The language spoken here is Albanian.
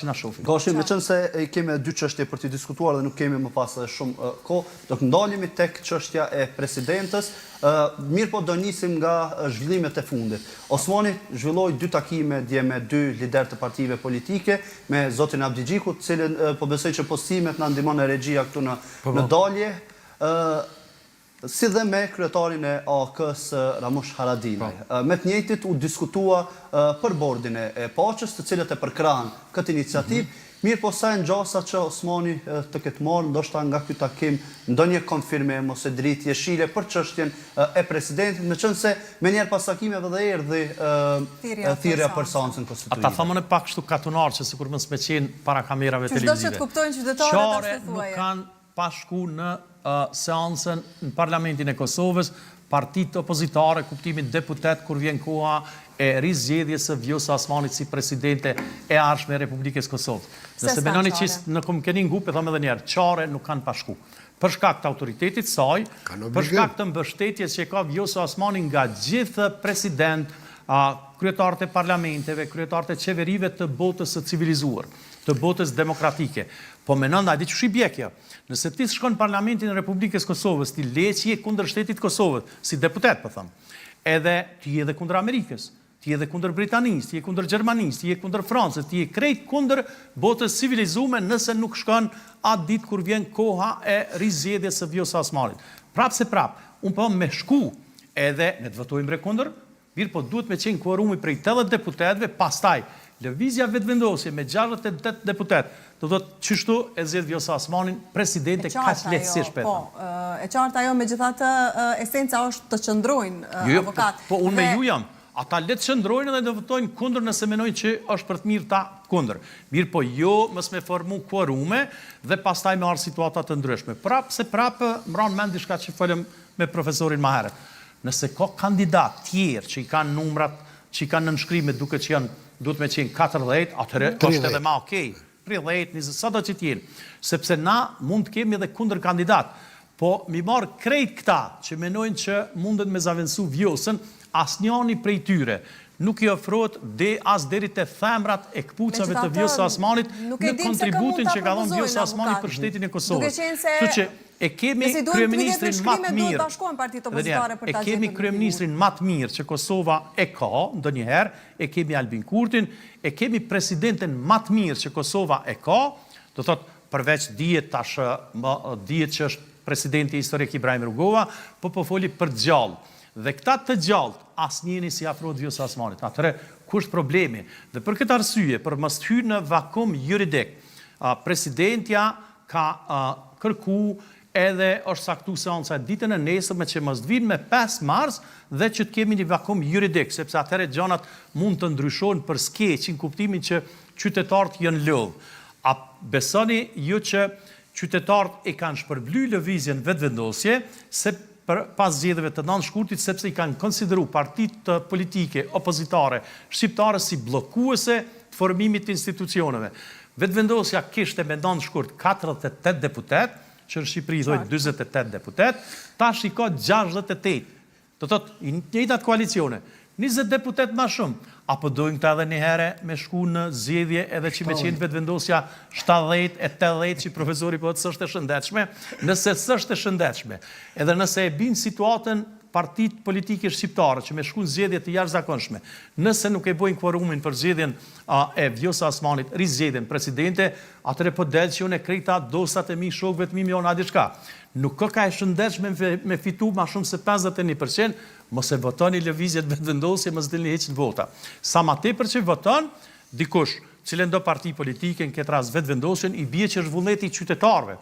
Gashi, me qënë se kemi dy çështje për të diskutuar dhe nuk kemi më pas shumë kohë, do të ndalemi tek çështja e presidentës, mirë po do nisim nga zhvillimet e fundit. Osmani zhvilloi dy takime dje me dy lider të partive politike, me zotin Abdi Xhiku, cilën po besoj që postimet na ndihmon e regjia këtu në dalje, si dhe me kryetarin e AK-s Ramush Haradinaj. Me të njëjtit u diskutua për bordin e Paqës, të cilët e përkrahen këtë iniciativë, mirë po sa e ngjasa që Osmani të ketë marrë, ndoshta nga ky takim ndonjë konfirmim ose dritë jeshile për çështjen e presidentit, meqense menjëherë pas takimeve dhe erdhi thirrja për seancën konstitutive. Ata thamën pak kështu katunar që sikur mos me qenë para kamerave televizive. Çdo që të kuptojnë qytetarët ashtu thuaje. Nuk kanë pashku në seancën në Parlamentin e Kosovës, partitë opozitare, kuptimin deputet kur vjen koha e rizgjedhjes së Vjosa Osmanit si presidente e ardhshme e Republikës Kosovës. Nëse menoni që në komuniketin grup e them edhe një herë, çare nuk kanë pashku. Për shkak të autoritetit saj, për shkak të mbështetjes që ka Vjosa Osmani nga gjithë president, kryetarët e parlamenteve, kryetarët e qeverive të botës së civilizuar, të botës demokratike. Po menon ai diçka bjekja. Nëse ti shkon në Parlamentin e Republikës Kosovës, ti leqi e kundër shtetit Kosovës, si deputet, po them. Edhe ti je edhe kundër Amerikës, ti je edhe kundër Britanisë, ti je kundër Gjermanisë, ti je kundër Francës, ti je krejt kundër botës civilizuar nëse nuk shkon atë ditë kur vjen koha e rizgjedhjes së Vjosa Osmanit. Unë po me shku edhe ne të votojmë kundër, mirë po duhet me qenë kuorumi prej 80 deputetëve, pastaj lëvizja vetëvendosje me 68 deputet, do të thotë çështu e zgjedh Vjosa Osmanin presidente kaq lehtësisht Po, e qartë ajo megjithatë esenca është të qëndrojnë avokat. Po unë me ju jam. Ata le të qëndrojnë dhe të votojnë kundër nëse menojnë që është për të mirë ta kundër. Mirë po jo mos me formu kuorume dhe pastaj me ardhë situata të ndryshme. Prapë mbron mend diçka që folëm me profesorin më herët. Nëse ka kandidat tjerë që i kanë numrat, që i kanë nënshkrime duke që janë duhet me qenë 40, atëherë është edhe ma okej. 30, 20, sa do që t'jenë. Sepse na mund të kemi edhe kundër kandidat. Po mi marë krejt këta që menojnë që mundet me zavendësu Vjosën, asnjani prej tyre nuk i ofrohet as deri te themrat e këpucave të Vjosa Osmanit në kontributin që ka dhënë Vjosa Osmani për shtetin e Kosovës. Kështu që e kemi kryeministrin më të mirë. E kemi kryeministrin më të mirë që Kosova e ka ndonjëherë, e kemi Albin Kurtin, e kemi presidenten më të mirë që Kosova e ka, do thotë përveç dihet që është presidenti historik Ibrahim Rugova, po foli për gjallë. Dhe këta të gjallët, asnjëri si afrohet Vjosa Osmanit. Atëherë, ku është problemi? Dhe për këtë arsye, për mos hyrë në vakum juridik, presidentja ka kërku edhe është saktu seanca ditën e nesërme që mos vinë me 5 mars dhe që të kemi një vakum juridik, sepse atëherë gjanat mund të ndryshojnë për skeq, në kuptimin që qytetarët janë lodhë. A besoni ju që qytetarët e kanë shpërbly lëvizjen vetëvendosje, se pas zgjedhjeve të nënshkurtit, sepse i kanë konsideru partitë politike opozitare shqiptare si bllokuese të formimit të institucioneve. Vetëvendosja kishte me nënshkurt 48 deputet, që në Shqipëri thojnë 48 deputet, tash i ka 68. Do thotë, i njëjtat koalicione, 20 deputet më shumë. Apo dojnë këta edhe një herë me shku në zgjedhje edhe që me qenë vetëvendosja 70 e 80 që profesori po të s'është e shëndetshme, nëse s'është e shëndetshme, edhe nëse e binë situatën partitë politike shqiptare që me shku në zgjedhje të jashtëzakonshme, nëse nuk e bojnë kvorumin për zgjedhjen e Vjosa Osmanit, rizgjedhjen presidente, atëre po del që unë e krejta dosat e mi shokëve të mi miliona diçka. Nuk ka e shëndetshme me fitu ma shumë se 51%, mos e votoni lëvizjet vetëvendosje, mos dilni heq në vota. Sa ma tepër që voton, dikush, cilën do parti politike në këtë rast vetëvendosjen, i bie që është vullneti i qytetarëve.